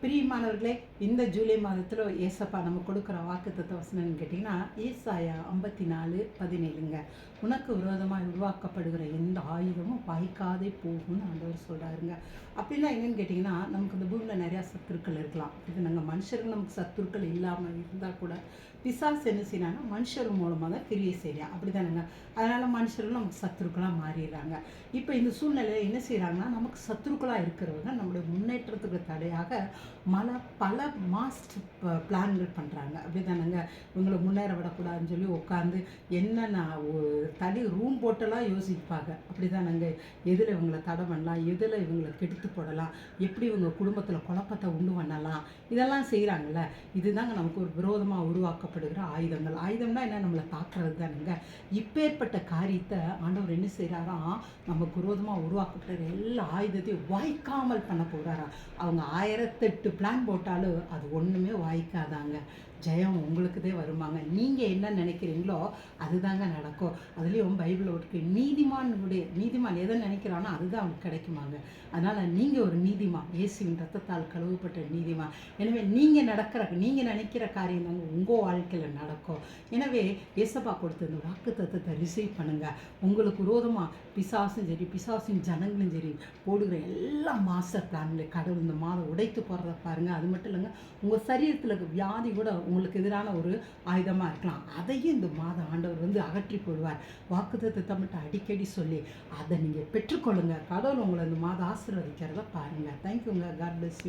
பிரியமானவர்களே, இந்த ஜூலை மாதத்தில் ஏசப்பா நம்ம கொடுக்குற வாக்குத்தத்த வசனம்னு கேட்டிங்கன்னா, ஏசாயா 54:17ங்க. உனக்கு விரோதமாக உருவாக்கப்படுகிற எந்த ஆயுதமும் வாய்க்காதே போகும்னு ஆண்டவர் சொல்கிறாருங்க. அப்படின்னா என்னென்னு கேட்டிங்கன்னா, நமக்கு இந்த பூமியில் நிறையா சத்துருக்கள் இருக்கலாம். இது நாங்கள் மனுஷர்கள் நமக்கு சத்துருக்கள் இல்லாமல் இருந்தால் கூட பிசாசு என்ன செய்யறாங்கன்னா மனுஷர் மூலமாக தான் கிரியை செய்கிறான். அப்படி தானேங்க. அதனால் மனுஷர்கள் நமக்கு சத்துருக்களாக மாறிடுறாங்க. இப்போ இந்த சூழ்நிலையில் என்ன செய்கிறாங்கன்னா, நமக்கு சத்துருக்களாக இருக்கிறவங்க நம்முடைய முன்னேற்றத்துக்கு தடையாக பல மாஸ்டர் பிளான்கள் பண்ணுறாங்க. அப்படி தானேங்க. இவங்களை முன்னேற விடக்கூடாதுன்னு சொல்லி உட்காந்து என்னென்ன தனி ரூம் போட்டெல்லாம் யோசிப்பாங்க. அப்படி தானேங்க. எதில் இவங்களை தடை பண்ணலாம், எதில் இவங்களை கெடுத்து போடலாம், எப்படி இவங்க குடும்பத்தில் குழப்பத்தை உண்டு பண்ணலாம், இதெல்லாம் செய்கிறாங்கல்ல. இதுதாங்க நமக்கு ஒரு விரோதமாக உருவாக்கப்படுகிற ஆயுதங்கள். ஆயுதம்னா என்ன? நம்மளை தாக்குறது தானுங்க. இப்பேற்பட்ட காரியத்தை ஆண்டவர் என்ன செய்கிறாராம், நமக்கு விரோதமாக உருவாக்கப்படுகிற எல்லா ஆயுதத்தையும் வாய்க்காமல் பண்ண போகிறாரா. அவங்க 1008 பிளான் போட்டாலும் அது ஒன்றுமே வாய்க்காதாங்க. ஜெயம் உங்களுக்குதே வருமாங்க. நீங்கள் என்ன நினைக்கிறீங்களோ அதுதாங்க நடக்கும். அதுலேயும் பைபிளில் ஒரு நீதிமான் எதை நினைக்கிறானோ அதுதான் அவனுக்கு கிடைக்குமாங்க. அதனால் நீங்கள் ஒரு நீதிமான், இயேசுவின் ரத்தத்தால் கழுவப்பட்ட நீதிமான். எனவே நீங்கள் நினைக்கிற காரியம் தாங்க உங்கள் வாழ்க்கையில் நடக்கும். எனவே ஏசப்பா கொடுத்த இந்த வாக்கு தத்தத்தை ரிசீவ் பண்ணுங்கள். உங்களுக்கு விரோதமாக பிசாசும் சரி, பிசாசின் ஜனங்களும் சரி போடுகிற எல்லா மாஸ்டர் பிளான்லையும் கடவுள் இந்த மாதம் உடைத்து போகிறத பாருங்கள். அது மட்டும் இல்லைங்க, உங்கள் சரீரத்தில் வியாதி கூட உங்களுக்கு எதிரான ஒரு ஆயுதமாக இருக்கலாம். அதையும் இந்த மாதம் ஆண்டவர் அகற்றி போடுவார். வாக்குத்தத்தத்தை மட்டும் அடிக்கடி சொல்லி அதை நீங்கள் பெற்றுக்கொள்ளுங்க. கடவுள் உங்களை இந்த மாதம் ஆசீர்வதிக்கிறத பாருங்கள். தேங்க்யூங்க. God bless you.